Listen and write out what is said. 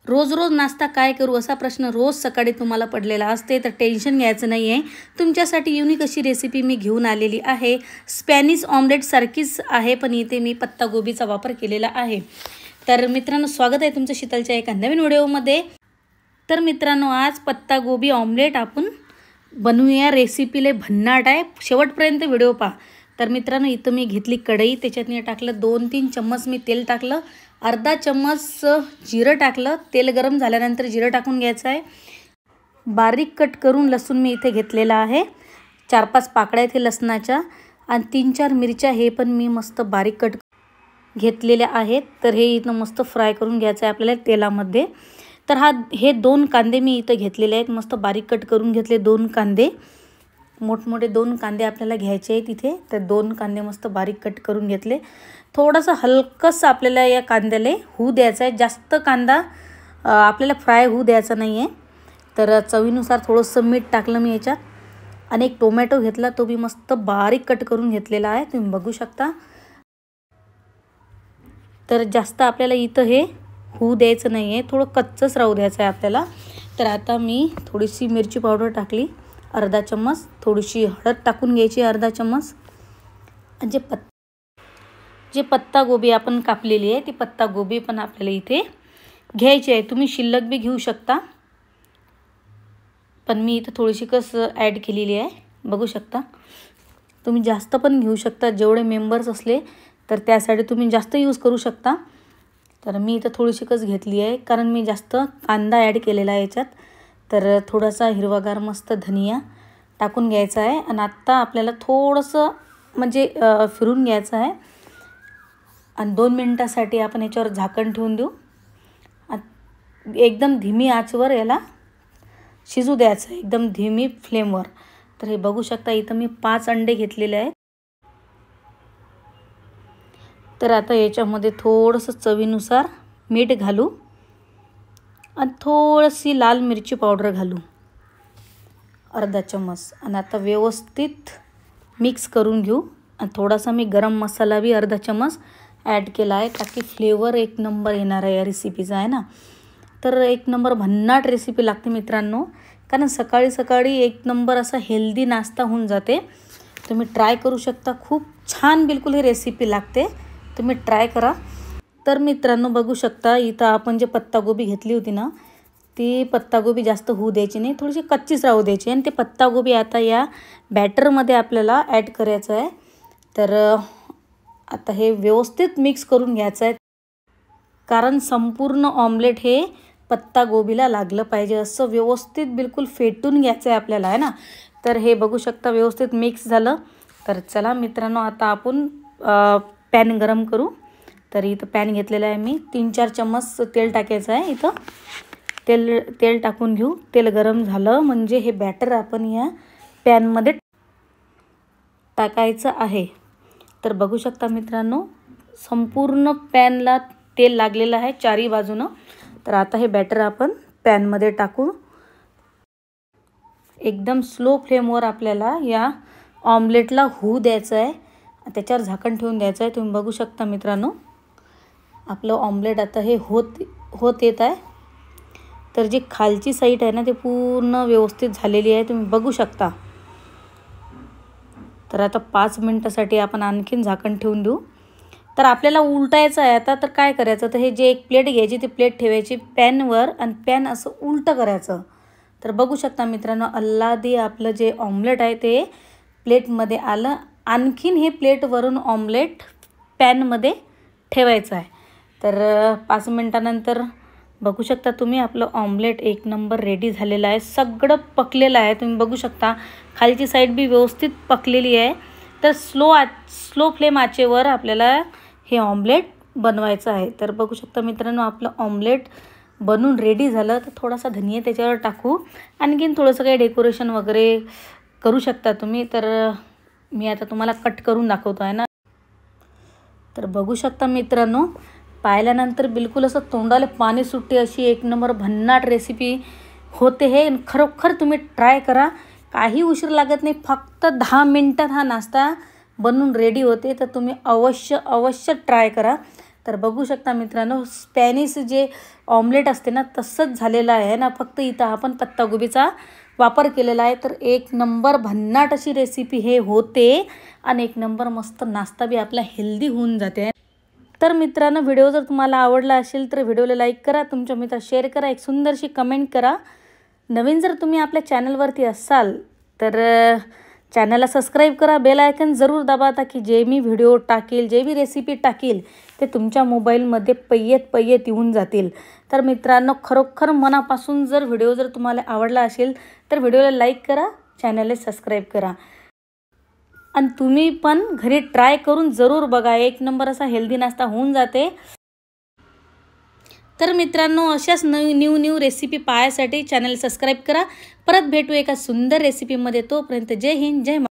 रोज रोज नाश्ता काय करू असा प्रश्न रोज सकाळी तुम्हाला पडलेला असते, तर टेन्शन घ्यायचं नाही आहे. तुमच्यासाठी युनिक अशी रेसिपी मी घेऊन आलेली आहे. स्पॅनिश ऑमलेट सारखीच आहे, पण इथे मी पत्तागोबीचा वापर केलेला आहे. तर मित्रांनो, स्वागत आहे तुमचं शीतलच्या एका नवीन व्हिडिओमध्ये. तर मित्रांनो, आज पत्तागोबी ऑमलेट आपण बनवूया. रेसिपीला भन्नाट आहे, शेवटपर्यंत व्हिडिओ पहा. तर मित्रांनो, इथं मी घेतली कढई, त्याच्यात मी टाकलं 2-3 चम्मच मी तेल टाकलं, अर्धा चम्मच जिरं टाकलं. तेल गरम झाल्यानंतर जिरं टाकून घ्यायचं आहे. बारीक कट करून लसूण मी इथे घेतलेला आहे, 4-5 पाकळ्या इथे लसणाच्या, आणि 3-4 मिरच्या हे पण मी मस्त बारीक कट घेतलेल्या आहेत. तर हे इथं मस्त फ्राय करून घ्यायचं आहे आपल्याला तेलामध्ये. तर हे 2 कांदे मी इथं घेतलेले आहेत, मस्त बारीक कट करून घेतले. 2 कांदे, मोठमोठे 2 कांदे आपल्याला घ्यायचे आहेत इथे. तर 2 कांदे मस्त बारीक कट करून घेतले. थोडंसं हलकंसं आपल्याला या कांद्याला होऊ द्यायचं आहे, जास्त कांदा आपल्याला फ्राय होऊ द्यायचा नाही आहे. तर चवीनुसार थोडंसं मीठ टाकलं मी याच्यात, आणि एक टोमॅटो घेतला, तो बी मस्त बारीक कट करून घेतलेला आहे, तुम्ही बघू शकता. तर जास्त आपल्याला इथं हे होऊ द्यायचं नाही आहे, थोडं कच्चंच राहू द्यायचं आहे आपल्याला. तर आता मी थोडीशी मिरची पावडर टाकली, अर्धा चम्मच, थोडीशी हळद टाकून घ्यायची अर्धा चम्मच. आणि जे पत्तागोबी आपण कापलेली आहे ती पत्तागोबी पण आपल्याला इथे घ्यायची आहे. तुम्ही शिल्लक बी घेऊ शकता, पण मी इथं थोडीशी ॲड केलेली आहे, बघू शकता. तुम्ही जास्त पण घेऊ शकता, जेवढे मेंबर्स असले तर त्यासाठी तुम्ही जास्त यूज करू शकता. तर मी इथं थोडीशी घेतली आहे, कारण मी जास्त कांदा ॲड केलेला आहे याच्यात. तर थोडासा हिरवागार मस्त धनिया टाकून घ्यायचा आहे. आणि आत्ता आपल्याला थोडंसं म्हणजे फिरून घ्यायचं आहे, आणि 2 मिनटासाठी आपण याच्यावर झाकण ठेवून देऊ. एकदम धीमी आचवर याला शिजू द्यायचं आहे, एकदम धीमी फ्लेमवर. तर हे बघू शकता, इथं मी 5 अंडे घेतलेले आहेत. तर आता याच्यामध्ये थोडंसं चवीनुसार मीठ घालू, आणि थोडीशी लाल मिरची पावडर घालू, अर्धा चम्मच. आणि आता व्यवस्थित मिक्स करून घेऊ. आणि थोडासा मी गरम मसाला बी अर्धा चम्मच ॲड केला आहे, ताकी फ्लेवर एक नंबर येणार आहे या रेसिपीचा, आहे ना. तर एक नंबर भन्नाट रेसिपी लागते मित्रांनो, कारण सकाळी सकाळी एक नंबर असा हेल्दी नाश्ता होऊन जाते. तुम्ही ट्राय करू शकता, खूप छान बिलकुल ही रेसिपी लागते, तुम्ही ट्राय करा. तर मित्रांनो, बघू शकता, इथं आपण जे पत्तागोबी घेतली होती ना, ती पत्तागोबी जास्त होऊ द्यायची नाही, थोडीशी कच्चीच राहू द्यायची. आणि ते पत्तागोबी आता या बॅटरमध्ये आपल्याला ॲड करायचं आहे. तर आता हे व्यवस्थित मिक्स करून घ्यायचं आहे, कारण संपूर्ण ऑमलेट हे पत्तागोबीला लागलं पाहिजे, असं व्यवस्थित बिलकुल फेटून घ्यायचं आहे आपल्याला, आहे ना. तर हे बघू शकता व्यवस्थित मिक्स झालं. तर चला मित्रांनो, आता आपण पॅन गरम करू. तर इथं पॅन घेतलेलं आहे मी, 3-4 चम्मच तेल टाकायचं आहे. इथं तेल टाकून घेऊ. तेल गरम झालं म्हणजे हे बॅटर आपण या पॅनमध्ये टाकायचं आहे. तर बघू शकता मित्रांनो, संपूर्ण पॅनला तेल लागलेलं आहे चारी बाजूनं. तर आता हे बॅटर आपण पॅनमध्ये टाकू. एकदम स्लो फ्लेमवर आपल्याला या ऑमलेटला होऊ द्यायचं आहे, त्याच्यावर झाकण ठेवून द्यायचं आहे. तुम्ही बघू शकता मित्रांनो, आपलं ऑमलेट आता हे होत येत आहे. तर जी खालची साईड आहे ना, ते पूर्ण व्यवस्थित झालेली आहे, तुम्ही बघू शकता. तर आता 5 मिनटासाठी आपण आणखीन झाकण ठेवून देऊ. तर आपल्याला उलटायचं आहे आता. तर काय करायचं, तर हे जे एक प्लेट घ्यायची, ती प्लेट ठेवायची पॅनवर, आणि पॅन असं उलटं करायचं. तर बघू शकता मित्रांनो, अल्लादी आपलं जे ऑमलेट आहे ते प्लेटमध्ये आलं. आणखीन हे प्लेटवरून ऑमलेट पॅनमध्ये ठेवायचं आहे. तर 5 मिनटानंतर बघू शकता तुम्ही, आपलं ऑमलेट एक नंबर रेडी झालेलं आहे, सगळं पकलेलं आहे, तुम्ही बघू शकता. खालची साईड बी व्यवस्थित पकलेली आहे. तर स्लो फ्लेम आचेवर आपल्याला हे ऑमलेट बनवायचं आहे. तर बघू शकता मित्रांनो, आपलं ऑमलेट बनून रेडी झालं. तर थोडासा धनिया त्याच्यावर टाकू, आणखीन थोडंसं काही डेकोरेशन वगैरे करू शकता तुम्ही. तर मी आता तुम्हाला कट करून दाखवतो आहे ना. तर बघू शकता मित्रांनो, पाहिल्यानंतर बिलकुल असं तोंडाला पाणी सुटते, अशी एक नंबर भन्नाट रेसिपी होते हे. खरोखर तुम्ही ट्राय करा, काही उशीर लागत नाही, फक्त 10 मिनटात हा नाश्ता बनून रेडी होते. तर तुम्ही अवश्य ट्राय करा. तर बघू शकता मित्रांनो, स्पॅनिश जे ऑमलेट असते ना तसंच झालेलं आहे ना, फक्त इथं आपण पत्तागोबीचा वापर केलेला आहे. तर एक नंबर भन्नाट अशी रेसिपी हे होते आणि एक नंबर मस्त नाश्ता बी आपला हेल्दी होऊन जाते. तर मित्रांनो, व्हिडिओ जर तुम्हाला आवडला असेल तर व्हिडिओला लाईक करा, तुमच्या मित्राला शेअर करा, एक सुंदरशी कमेंट करा. नवीन जर तुम्ही आपल्या चॅनलवरती असाल तर चॅनलला सबस्क्राईब करा, बेल आयकन जरूर दाबा, ताकी जे मी व्हिडिओ टाकेल, जे मी रेसिपी टाकेल ते तुमच्या मोबाईलमध्ये पय्यत येऊन जातील. तर मित्रांनो, खरोखर मनापासून जर व्हिडिओ जर तुम्हाला आवडला असेल तर व्हिडिओला लाईक करा, चॅनलला सबस्क्राईब करा आणि तुम्ही पण घरी ट्राय करून जरूर बघा. एक नंबर असा हेल्दी नाश्ता होऊन जाते. तर मित्रांनो, अशाच न्यू रेसिपी पाहायसाठी चॅनल सबस्क्राईब करा. परत भेटू एका सुंदर रेसिपीमध्ये. तोपर्यंत जय हिंद, जय